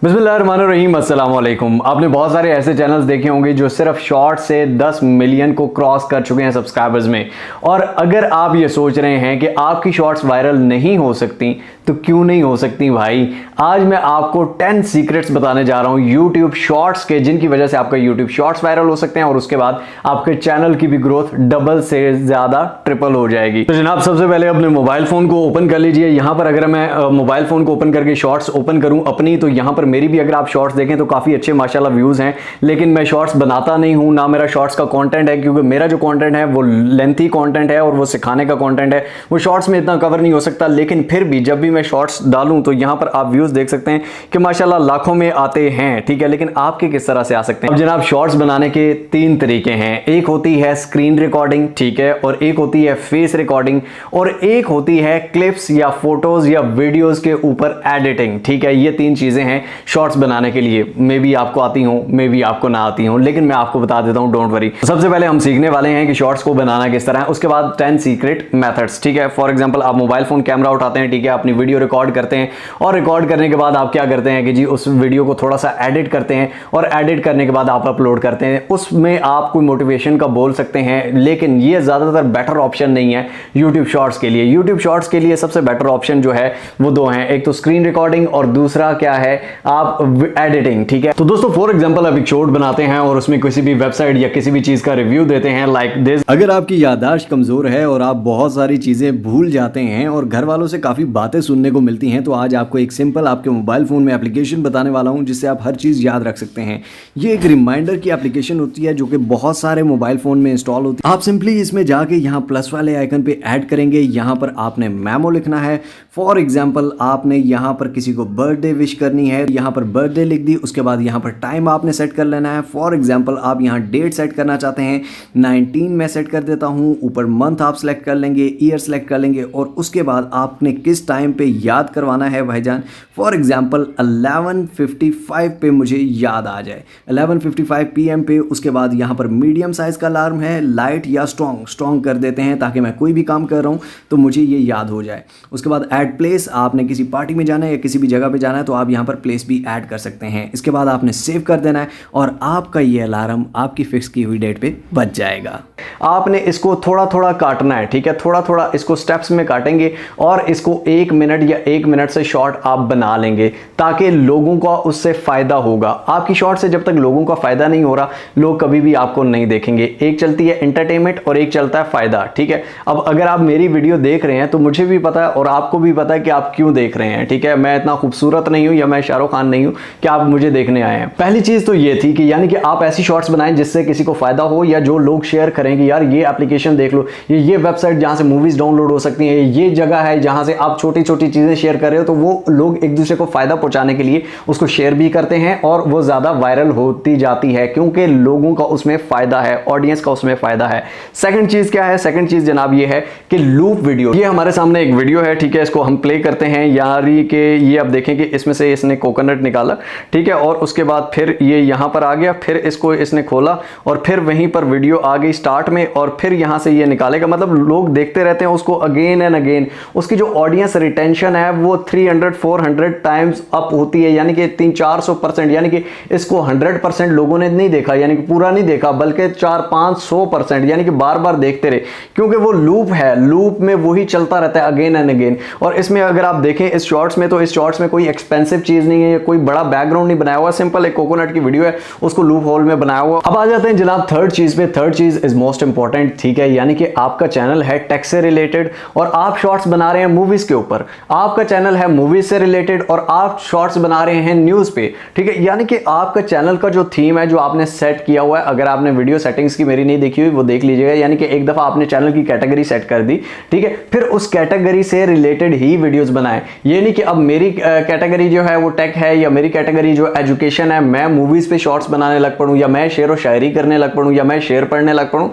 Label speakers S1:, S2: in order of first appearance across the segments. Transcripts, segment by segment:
S1: बिस्मिल्लाहिर्रहमानिर्रहीम, अस्सलाम वालेकुम। आपने बहुत सारे ऐसे चैनल्स देखे होंगे जो सिर्फ शॉर्ट से 10 मिलियन को क्रॉस कर चुके हैं सब्सक्राइबर्स में। और अगर आप ये सोच रहे हैं कि आपकी शॉर्ट्स वायरल नहीं हो सकती तो क्यों नहीं हो सकती भाई। आज मैं आपको 10 सीक्रेट्स बताने जा रहा हूं यूट्यूब शॉर्ट्स के, जिनकी वजह से आपका यूट्यूब शॉर्ट्स वायरल हो सकते हैं और उसके बाद आपके चैनल की भी ग्रोथ डबल से ज्यादा ट्रिपल हो जाएगी। तो जनाब, सबसे पहले अपने मोबाइल फोन को ओपन कर लीजिए। यहां पर अगर मैं मोबाइल फोन को ओपन करके शॉर्ट्स ओपन करूं अपनी, तो यहां पर मेरी भी अगर आप शॉर्ट्स देखें तो काफी अच्छे माशाल्लाह व्यूज हैं। लेकिन मैं शॉर्ट्स बनाता नहीं हूं, ना मेरा शॉर्ट्स का कंटेंट है, क्योंकि मेरा जो कंटेंट है वो लेंथी कंटेंट है और वो सिखाने का कंटेंट है, वो शॉर्ट्स में इतना कवर नहीं हो सकता। लेकिन फिर भी जब भी मैं शॉर्ट्स डालूं तो यहां पर आप व्यूज देख सकते हैं कि माशाल्लाह लाखों में आते हैं, ठीक है। लेकिन आपके किस तरह से आ सकते हैं? अब जनाब, शॉर्ट्स बनाने के 3 तरीके हैं। एक होती है स्क्रीन रिकॉर्डिंग, ठीक है, और एक होती है फेस रिकॉर्डिंग, और एक होती है क्लिप्स या फोटोज या वीडियोस के ऊपर एडिटिंग, ठीक है। ये 3 चीजें हैं शॉर्ट्स बनाने के लिए। मे बी आपको आती हो, मे बी आपको ना आती हो, लेकिन मैं आपको बता देता हूं, डोंट वरी। सबसे पहले हम सीखने वाले हैं कि शॉर्ट्स को बनाना किस तरह है, उसके बाद 10 सीक्रेट मेथड्स, ठीक है। फॉर एग्जांपल, आप मोबाइल फोन कैमरा उठाते हैं, ठीक है, अपनी वीडियो रिकॉर्ड करते हैं और रिकॉर्ड करने के बाद आप क्या करते हैं कि जी उस वीडियो को थोड़ा सा एडिट करते हैं और एडिट करने के बाद आप अपलोड करते हैं। उसमें आप कोई मोटिवेशन का बोल सकते हैं, लेकिन ये ज्यादातर बेटर ऑप्शन नहीं है यूट्यूब शॉर्ट्स के लिए। यूट्यूब शॉर्ट्स के लिए सबसे बेटर ऑप्शन जो है वो 2 हैं, एक तो स्क्रीन रिकॉर्डिंग और दूसरा क्या है, आप एडिटिंग, ठीक है। तो दोस्तों, फॉर एग्जांपल आप एक शॉर्ट बनाते हैं और उसमें किसी भी वेबसाइट या किसी भी चीज का रिव्यू देते हैं लाइक दिस। अगर आपकी याददाश्त कमजोर है और आप बहुत सारी चीजें भूल जाते हैं और घर वालों से काफी बातें सुनने को मिलती हैं, तो आज आपको एक सिंपल आपके मोबाइल फोन में एप्लीकेशन बताने वाला हूं जिससे आप हर चीज याद रख सकते हैं। ये एक रिमाइंडर की एप्लीकेशन होती है जो कि बहुत सारे मोबाइल फोन में इंस्टॉल होती है। आप सिंपली इसमें जाके यहाँ प्लस वाले आइकन पे ऐड करेंगे। यहाँ पर आपने मेमो लिखना है। फॉर एग्जाम्पल, आपने यहाँ पर किसी को बर्थडे विश करनी है, यहाँ पर बर्थडे लिख दी। उसके बाद यहाँ पर टाइम आपने सेट कर लेना है। फॉर एग्जाम्पल, आप यहाँ डेट सेट करना चाहते हैं, 19 में सेट कर देता हूँ। ऊपर मंथ आप सेलेक्ट कर लेंगे, ईयर सेलेक्ट कर लेंगे और उसके बाद आपने किस टाइम पे याद करवाना है भाईजान। फॉर एग्जाम्पल 11:55 पे मुझे याद आ जाए, 11:55 PM पे। उसके बाद यहाँ पर मीडियम साइज का अलार्म है, लाइट या स्ट्रॉन्ग कर देते हैं ताकि मैं कोई भी काम कर रहा हूँ तो मुझे ये याद हो जाए। उसके बाद ऐड प्लेस, आपने किसी पार्टी में जाना है या किसी भी जगह पे जाना है तो आप यहाँ पर प्लेस भी ऐड कर सकते हैं। इसके बाद आपने सेव कर देना है और आपका ये अलार्म आपकी फिक्स की हुई डेट पे बज जाएगा। आपने इसको थोड़ा थोड़ा काटना है, ठीक है, थोड़ा थोड़ा इसको स्टेप्स में काटेंगे और इसको 1 मिनट या 1 मिनट से शॉर्ट आप बना लेंगे ताकि लोगों का उससे फायदा होगा। आपकी शॉर्ट से जब तक लोगों का फायदा नहीं हो रहा, लोग कभी भी आपको नहीं देखेंगे। एक चलती है एंटरटेनमेंट और एक चलता है फायदा, ठीक है। अब अगर आप मेरी वीडियो देख रहे हैं तो मुझे भी पता है और आपको भी पता है कि आप क्यों देख रहे हैं, ठीक है। मैं इतना खूबसूरत नहीं हूं या मैं शाहरुख खान नहीं हूं कि आप मुझे देखने आए हैं। पहली चीज तो ये थी कि यानी कि आप ऐसी शॉर्ट्स बनाएं जिससे किसी को फायदा हो या जो लोग शेयर करेंगे, यार ये एप्लीकेशन देख लो, ये वेबसाइट जहां से मूवीज डाउनलोड हो सकती है, ये जगह है जहां से आप छोटी छोटी चीजें शेयर कर रहे हो, तो वो लोग एक दूसरे को फायदा पहुंचाने के लिए उसको शेयर भी करते हैं और वो ज्यादा वायरल होती जाती है क्योंकि लोगों का उसमें फायदा है, ऑडियंस का उसमें फायदा है। सेकंड चीज क्या है? सेकंड चीज जनाब ये है कि लूप वीडियो। ये हमारे सामने एक वीडियो है, ठीक है, इसको हम प्ले करते हैं। यारी के ये आप देखें कि इसमें से इसने कोकोनट निकाला, ठीक है, और उसके बाद फिर ये यहां पर आ गया, फिर इसको इसने खोला और फिर वहीं पर वीडियो आ गई स्टार्ट में और फिर यहां से ये निकालेगा। मतलब लोग देखते रहते हैं उसको अगेन एंड अगेन। उसकी जो ऑडियंस रिटेंशन है वो 300-400 टाइम्स अप होती है, यानी कि 300-400%। यानी कि इसको 100% लोगों ने नहीं देखा, यानी कि पूरा नहीं देखा, बल्कि 400-500%, यानी कि बार बार देखते रहे, क्योंकि वो लूप है, लूप में वही चलता रहता है अगेन एंड अगेन। और इसमें अगर आप देखें इस शॉर्ट्स में, तो इस शॉर्ट्स में कोई एक्सपेंसिव चीज नहीं है, कोई बड़ा बैकग्राउंड नहीं बनाया हुआ, सिंपल एक कोकोनट की वीडियो है, उसको लूप होल में बनाया हुआ। अब आ जाते हैं जनाब थर्ड चीज पे। थर्ड चीज इज मोस्ट इंपॉर्टेंट, ठीक है, यानी कि आपका चैनल है टेक से रिलेटेड और आप शॉर्ट्स बना रहे हैं मूवीज के ऊपर। आपका चैनल है मूवीज से रिलेटेड और आप शॉर्ट्स बना रहे हैं न्यूज पे, ठीक है। यानी कि आपका चैनल का जो थीम है, जो आपने सेट किया हुआ है, अगर आपने वीडियो सेटिंग्स की मेरी नहीं देखी हुई वो देख लीजिएगा। यानी कि एक दफा आपने चैनल की कैटेगरी सेट कर दी, ठीक है, फिर उस कैटेगरी से रिलेटेड ही वीडियोस बनाएं। ये नहीं कि अब मेरी कैटेगरी जो है वो टेक है या मेरी कैटेगरी जो एजुकेशन है, मैं मूवीज पे शॉर्ट्स बनाने लग पड़ूं या मैं शेर और शायरी करने लग पड़ूं या मैं शेर पढ़ने लग पड़ूं,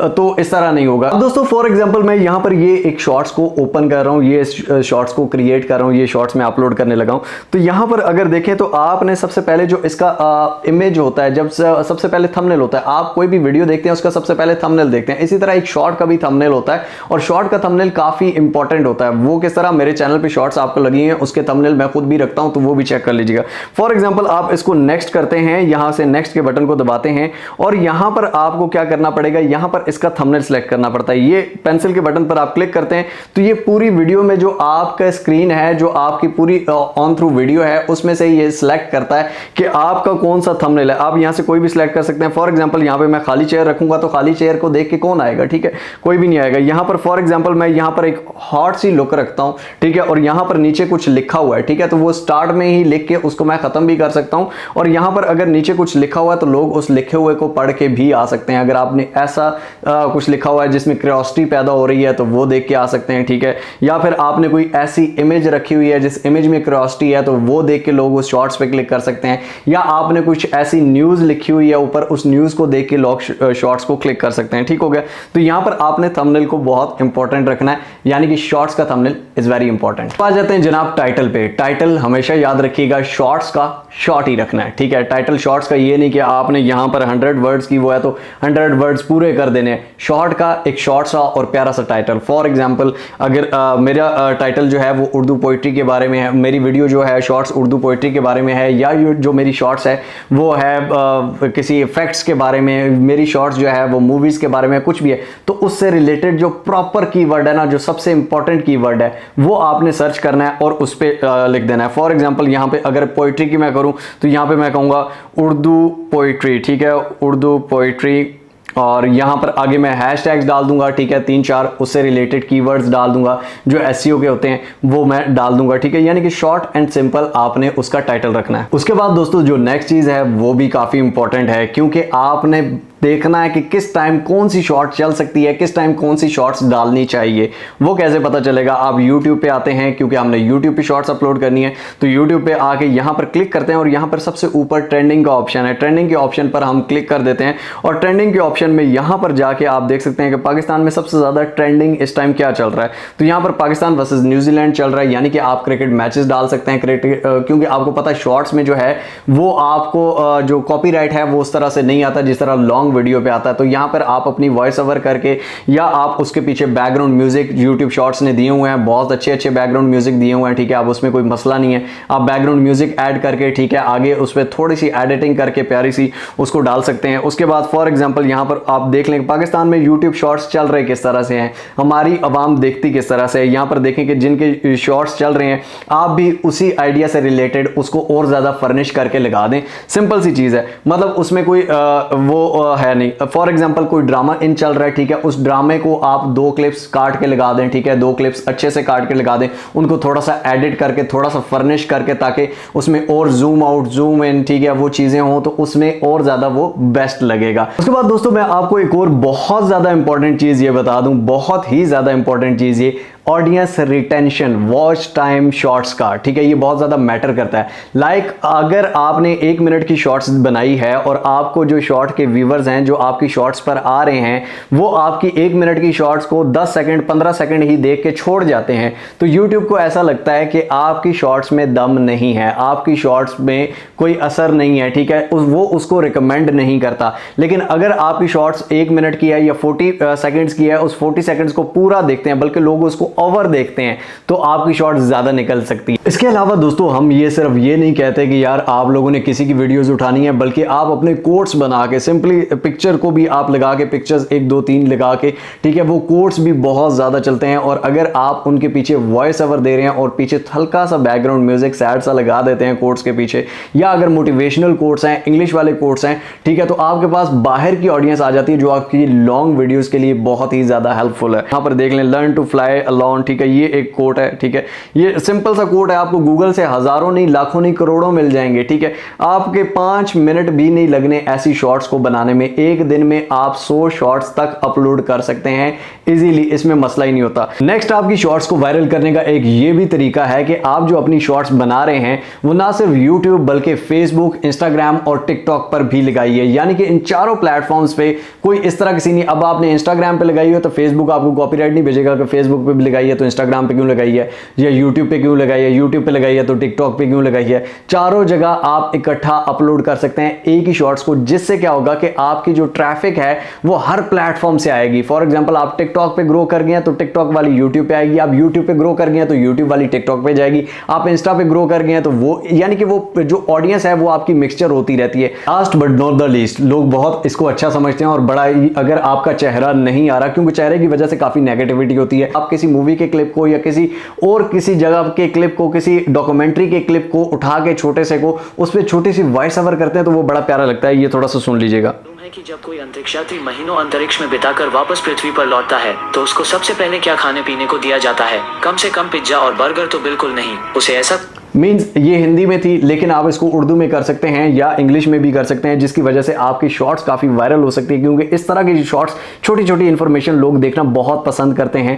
S1: तो इस तरह नहीं होगा। अब दोस्तों, फॉर एग्जांपल मैं यहां पर ये एक शॉर्ट्स को ओपन कर रहा हूं, ये शॉर्ट्स को क्रिएट कर रहा हूं, ये शॉर्ट्स में अपलोड करने लगा हूं। तो यहां पर अगर देखें तो आपने सबसे पहले जो इसका इमेज होता है, जब सबसे पहले थंबनेल होता है, आप कोई भी वीडियो देखते हैं उसका सबसे पहले थंबनेल देखते हैं। इसी तरह एक शॉर्ट का भी थंबनेल होता है और शॉर्ट का थंबनेल काफी इंपॉर्टेंट होता है। वो किस तरह, मेरे चैनल पे शॉर्ट्स आपको लगी हैं, उसके थंबनेल मैं खुद भी रखता हूं, तो वो भी चेक कर लीजिएगा। फॉर एग्जांपल आप इसको नेक्स्ट करते हैं, यहां से नेक्स्ट के बटन को दबाते हैं और यहां पर आपको क्या करना पड़ेगा, यहां पर इसका थंबनेल सेलेक्ट करना पड़ता है। ये पेंसिल के बटन पर आप क्लिक करते हैं तो ये पूरी वीडियो में जो आपका स्क्रीन है, जो आपकी पूरी ऑन थ्रू वीडियो है, उसमें से ये सिलेक्ट करता है कि आपका कौन सा थंबनेल है। आप यहां से कोई भी सिलेक्ट कर सकते हैं। फॉर एग्जांपल यहां पे मैं खाली चेयर रखूंगा तो खाली चेयर को देख के कौन आएगा, ठीक है, कोई भी नहीं आएगा। यहां पर फॉर एग्जांपल मैं यहां पर एक हॉट सी लुक रखता हूं, ठीक है, और यहां पर नीचे कुछ लिखा हुआ है, ठीक है, तो वो स्टार्ट में ही लिख के उसको मैं खत्म भी कर सकता हूं। और यहां पर अगर नीचे कुछ लिखा हुआ है तो लोग उस लिखे हुए को पढ़ के भी आ सकते हैं। अगर आपने ऐसा कुछ लिखा हुआ है जिसमें क्यूरियोसिटी पैदा हो रही है तो वो देख के आ सकते हैं, ठीक है, या फिर आपने कोई ऐसी इमेज रखी हुई है जिस इमेज में क्यूरियोसिटी है तो वो देख के लोग उस शॉर्ट्स पे क्लिक कर सकते हैं, या आपने कुछ ऐसी न्यूज लिखी हुई है ऊपर, उस न्यूज को देख के लोग शॉर्ट्स को क्लिक कर सकते हैं। ठीक हो गया। तो यहां पर आपने थंबनेल को बहुत इंपॉर्टेंट रखना है, यानी कि शॉर्ट्स का थंबनेल इज वेरी इंपॉर्टेंट। आ जाते हैं जनाब टाइटल पे। टाइटल हमेशा याद रखिएगा शॉर्ट्स का शॉर्ट ही रखना है, ठीक है। टाइटल शॉर्ट्स का ये नहीं कि आपने यहां पर 100 वर्ड्स की वो है तो 100 वर्ड्स पूरे कर देने हैं। शॉर्ट का एक शॉर्ट सा और प्यारा सा टाइटल। फॉर एग्जांपल अगर मेरा टाइटल जो है वो उर्दू पोइट्री के बारे में है, मेरी वीडियो जो है शॉर्ट्स उर्दू पोइट्री के बारे में है, या जो मेरी शॉर्ट्स है वो है किसी फैक्ट्स के बारे में, मेरी शॉर्ट्स जो है वो मूवीज के बारे में, कुछ भी है, तो उससे रिलेटेड जो प्रॉपर कीवर्ड है ना, जो सबसे इंपॉर्टेंट कीवर्ड है, वो आपने सर्च करना है और उस पर लिख देना है। फॉर एग्जांपल यहाँ पे अगर पोइट्री की मैं करूँ तो यहाँ पे मैं कहूँगा उर्दू पोइट्री, ठीक है, उर्दू पोइट्री, और यहां पर आगे मैं हैशटैग्स डाल दूंगा, ठीक है, 3-4 उससे रिलेटेड कीवर्ड्स डाल दूंगा जो एसईओ के होते हैं वो मैं डाल दूंगा, ठीक है। यानी कि शॉर्ट एंड सिंपल आपने उसका टाइटल रखना है। उसके बाद दोस्तों जो नेक्स्ट चीज है वो भी काफी इंपॉर्टेंट है, क्योंकि आपने देखना है कि किस टाइम कौन सी शॉर्ट चल सकती है, किस टाइम कौन सी शॉर्ट्स डालनी चाहिए। वो कैसे पता चलेगा? आप YouTube पे आते हैं, क्योंकि हमने YouTube पे शॉर्ट्स अपलोड करनी है, तो YouTube पे आके यहाँ पर क्लिक करते हैं और यहाँ पर सबसे ऊपर ट्रेंडिंग का ऑप्शन है। ट्रेंडिंग के ऑप्शन पर हम क्लिक कर देते हैं और ट्रेंडिंग के ऑप्शन में यहाँ पर जाके आप देख सकते हैं कि पाकिस्तान में सबसे ज्यादा ट्रेंडिंग इस टाइम क्या चल रहा है। तो यहाँ पर पाकिस्तान वर्सेस न्यूजीलैंड चल रहा है, यानी कि आप क्रिकेट मैचेस डाल सकते हैं। क्रिकेट क्योंकि आपको पता है शॉर्ट्स में जो है वो आपको जो कॉपीराइट है वो उस तरह से नहीं आता जिस तरह लॉन्ग वीडियो पे आता है। तो यहाँ पर आप अपनी वॉइस ओवर करके या आप उसके पीछे बैकग्राउंड म्यूजिक यूट्यूब शॉर्ट्स ने दिए हुए हैं, बहुत अच्छे अच्छे बैकग्राउंड म्यूजिक दिए हुए हैं, ठीक है, आप उसमें कोई मसला नहीं है, आप बैकग्राउंड म्यूजिक ऐड करके, ठीक है, आगे उस पर थोड़ी सी एडिटिंग करके प्यारी सी उसको डाल सकते हैं। उसके बाद फॉर एग्जांपल यहाँ पर आप देख लें पाकिस्तान में यूट्यूब शॉर्ट्स चल रहे किस तरह से हैं, हमारी आवाम देखती किस तरह से है। यहाँ पर देखें कि जिनके शॉर्ट्स चल रहे हैं आप भी उसी आइडिया से रिलेटेड उसको और ज्यादा फर्निश करके लगा दें। सिंपल सी चीज है, मतलब उसमें कोई वो है नहीं। फॉर एग्जांपल कोई ड्रामा इन चल रहा है, ठीक है, उस ड्रामे को आप 2 क्लिप्स काट के लगा दें, ठीक है, 2 क्लिप्स अच्छे से काट के लगा दें, उनको थोड़ा सा एडिट करके थोड़ा सा फर्निश करके, ताकि उसमें और जूम आउट जूम इन, ठीक है, वो चीजें हो तो उसमें और ज्यादा वो बेस्ट लगेगा। उसके बाद दोस्तों मैं आपको एक और बहुत ज्यादा इंपॉर्टेंट चीज ये बता दूं, बहुत ही ज्यादा इंपॉर्टेंट चीज ये audience retention, watch time shorts का, ठीक है, ये बहुत ज्यादा मैटर करता है। लाइक अगर आपने 1 मिनट की शॉर्ट्स बनाई है और आपको जो शॉर्ट के व्यूवर्स हैं जो आपकी शॉर्ट्स पर आ रहे हैं वो आपकी 1 मिनट की शॉर्ट्स को 10 सेकंड 15 सेकंड ही देख के छोड़ जाते हैं, तो YouTube को ऐसा लगता है कि आपकी शॉर्ट्स में दम नहीं है, आपकी शॉर्ट्स में कोई असर नहीं है, ठीक है, वो उसको रिकमेंड नहीं करता। लेकिन अगर आपकी शॉर्ट्स 1 मिनट की है या 40 सेकंड्स की है, उस 40 सेकंड्स को पूरा देखते हैं, बल्कि लोग उसको ओवर देखते हैं, तो आपकी शॉर्ट्स ज्यादा निकल सकती है। इसके अलावा दोस्तों हम ये सिर्फ ये नहीं कहते कि यार आप लोगों ने किसी की वीडियोस उठानी है, बल्कि आप अपने कोट्स बना के, सिंपली पिक्चर को भी आप लगा के, पिक्चर्स 1 2 3 लगा के, ठीक है, वो कोट्स भी बहुत ज्यादा चलते हैं। और अगर आप उनके पीछे वॉइस ओवर दे रहे हैं और पीछे हल्का सा बैकग्राउंड म्यूजिक सैड सा लगा देते हैं कोट्स के पीछे, या अगर मोटिवेशनल कोट्स हैं, इंग्लिश वाले कोट्स हैं, ठीक है, तो आपके पास बाहर की ऑडियंस आ जाती है जो आपकी लॉन्ग वीडियोस के लिए बहुत ही ज्यादा हेल्पफुल है। यहां पर देख लें, लर्न टू फ्लाई अलोन, ठीक है, ये एक कोट है, ठीक है, ये सिंपल सा कोट है, आपको गूगल से हजारों नहीं, लाखों नहीं, करोड़ों मिल जाएंगे, ठीक है, आपके 5 मिनट भी नहीं लगने ऐसी शॉर्ट्स को बनाने में। एक दिन में आप 100 शॉर्ट्स तक अपलोड कर सकते हैं इजीली, इसमें मसला ही नहीं होता। नेक्स्ट आपकी शॉर्ट्स को वायरल करने का एक ये भी तरीका है कि आप जो अपनी शॉर्ट्स बना रहे हैं वो ना सिर्फ यूट्यूब बल्कि फेसबुक, इंस्टाग्राम और टिकटॉक पर भी लगाइए। यानी कि इन चारों प्लेटफॉर्म्स पे कोई इस तरह किसी नहीं, अब आपने इंस्टाग्राम पे लगाई हो तो फेसबुक आपको कॉपीराइट नहीं भेजेगा कि फेसबुक पे भी लगाई है तो इंस्टाग्राम पे क्यों लगाई है, या यूट्यूब पे क्यों लगाई है, यूट्यूब पे लगाई है तो टिकटॉक पे क्यों लगाई है। चारों जगह आप इकट्ठा अपलोड कर सकते हैं एक ही शॉर्ट्स को, जिससे क्या होगा कि आपकी जो ट्रैफिक है वो हर प्लेटफॉर्म से आएगी। फॉर एग्जांपल आप टिकटॉक पे ग्रो कर गए हैं तो टिकटॉक वाली यूट्यूब पे आएगी, आप यूट्यूब पे ग्रो कर गए हैं तो यूट्यूब वाली टिकटॉक पे जाएगी, आप इंस्टा पे ग्रो कर गए हैं तो वो, यानी कि वो जो ऑडियंस है वो आपकी मिक्सचर होती रहती है। Last but not the least, लोग बहुत इसको अच्छा समझते हैं और बड़ा, अगर आपका चेहरा नहीं आ रहा, क्योंकि चेहरे की वजह से काफी नेगेटिविटी होती है, आप किसी मूवी के क्लिप को या किसी जगह के क्लिप को, किसी डॉक्यूमेंट्री के क्लिप को उठा के छोटे से को उस पर छोटी सी वॉइस ओवर करते हैं तो वो बड़ा प्यारा लगता है। ये थोड़ा सा सुन लीजिएगा।
S2: है कि जब कोई अंतरिक्ष यात्री महीनों अंतरिक्ष में बिताकर वापस पृथ्वी पर लौटता है तो उसको सबसे पहले क्या खाने पीने को दिया जाता है? कम से कम पिज्जा और बर्गर तो बिल्कुल नहीं, उसे ऐसा
S1: मीन्स ये हिंदी में थी, लेकिन आप इसको उर्दू में कर सकते हैं या इंग्लिश में भी कर सकते हैं, जिसकी वजह से आपकी शॉर्ट्स काफ़ी वायरल हो सकती है, क्योंकि इस तरह की शॉर्ट्स, छोटी छोटी इंफॉर्मेशन लोग देखना बहुत पसंद करते हैं।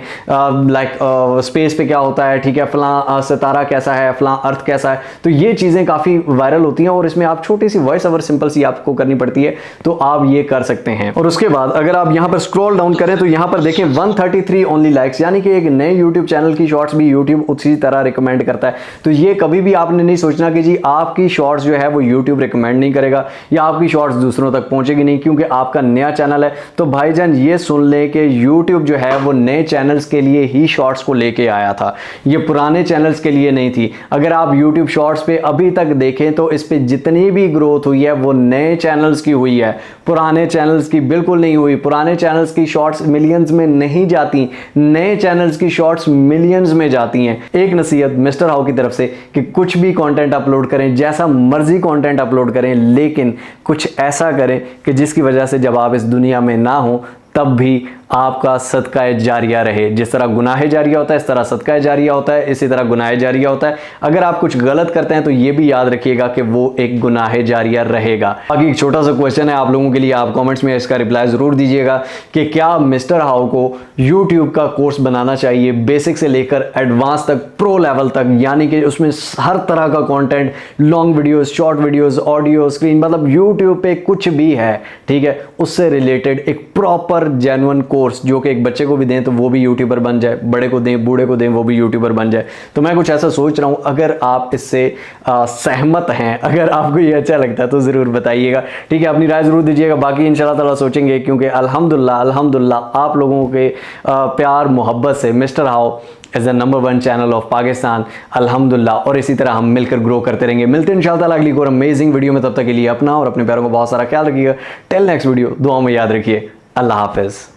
S1: लाइक स्पेस पे क्या होता है, ठीक है, फलां सितारा कैसा है, फलां अर्थ कैसा है, तो ये चीज़ें काफ़ी वायरल होती हैं और इसमें आप छोटी सी वॉइस ओवर सिंपल सी आपको करनी पड़ती है, तो आप ये कर सकते हैं। और उसके बाद अगर आप यहाँ पर स्क्रॉल डाउन करें तो यहाँ पर देखें 133 ओनली लाइक्स, यानी कि एक नए यूट्यूब चैनल की शॉर्ट्स भी यूट्यूब उसी तरह रिकमेंड करता है। तो ये कभी भी आपने नहीं सोचना कि जी आपकी शॉर्ट्स जो है वो YouTube रिकमेंड नहीं करेगा या आपकी शॉर्ट्स दूसरों तक पहुंचेगी नहीं क्योंकि आपका नया चैनल है। तो भाईजान ये सुन लें कि YouTube जो है वो नए चैनल्स के लिए ही शॉर्ट्स को लेके आया था, ये पुराने चैनल्स के लिए नहीं थी। अगर आप YouTube शॉर्ट्स पे अभी तक देखें तो इस पे जितनी भी ग्रोथ हुई है वो नए चैनल्स की हुई है, पुराने चैनल्स की बिल्कुल नहीं हुई। पुराने चैनल्स की शॉर्ट्स मिलियंस में नहीं जाती, नए चैनल्स की शॉर्ट्स मिलियंस में जाती हैं। एक नसीहत मिस्टर हाउ की तरफ से कि कुछ भी कंटेंट अपलोड करें, जैसा मर्जी कंटेंट अपलोड करें, लेकिन कुछ ऐसा करें कि जिसकी वजह से जब आप इस दुनिया में ना हो तब भी आपका सदका जारिया रहे। जिस तरह गुनाह जारिया होता है इस तरह सदका जारिया होता है, इसी तरह गुनाह जारिया होता है। अगर आप कुछ गलत करते हैं तो ये भी याद रखिएगा कि वो एक गुनाह जारिया रहेगा। बाकी एक छोटा सा क्वेश्चन है आप लोगों के लिए, आप कमेंट्स में इसका रिप्लाई जरूर दीजिएगा कि क्या मिस्टर हाउ को यूट्यूब का कोर्स बनाना चाहिए, बेसिक से लेकर एडवांस तक, प्रो लेवल तक, यानी कि उसमें हर तरह का content, long videos, short videos, audio, screen, मतलब यूट्यूब पे कुछ भी है, ठीक है, उससे रिलेटेड एक प्रॉपर जेन्युइन कोर्स जो कि एक बच्चे को भी दें तो वो भी यूट्यूबर बन जाए, बड़े को दें, बूढ़े को दें, वो भी यूट्यूबर बन जाए। तो मैं कुछ ऐसा सोच रहा हूं, अगर आप इससे सहमत हैं, अगर आपको ये अच्छा लगता है तो ज़रूर बताइएगा, ठीक है, अपनी राय ज़रूर दीजिएगा। बाकी इंशाल्लाह ताला सोचेंगे, क्योंकि अल्हम्दुलिल्लाह आप लोगों के प्यार मोहब्बत से मिस्टर हाउ एज the number 1 channel of Pakistan, अल्हम्दुलिल्लाह, और इसी तरह हम मिलकर ग्रो करते रहेंगे। मिलते हैं इंशाल्लाह ताला अगली और अमेजिंग वीडियो में, तब तक के लिए अपना और अपने प्यारों को बहुत सारा ख्याल रखिएगा। टिल नेक्स्ट वीडियो, दुआ में याद रखिए। अल्लाह हाफिज़।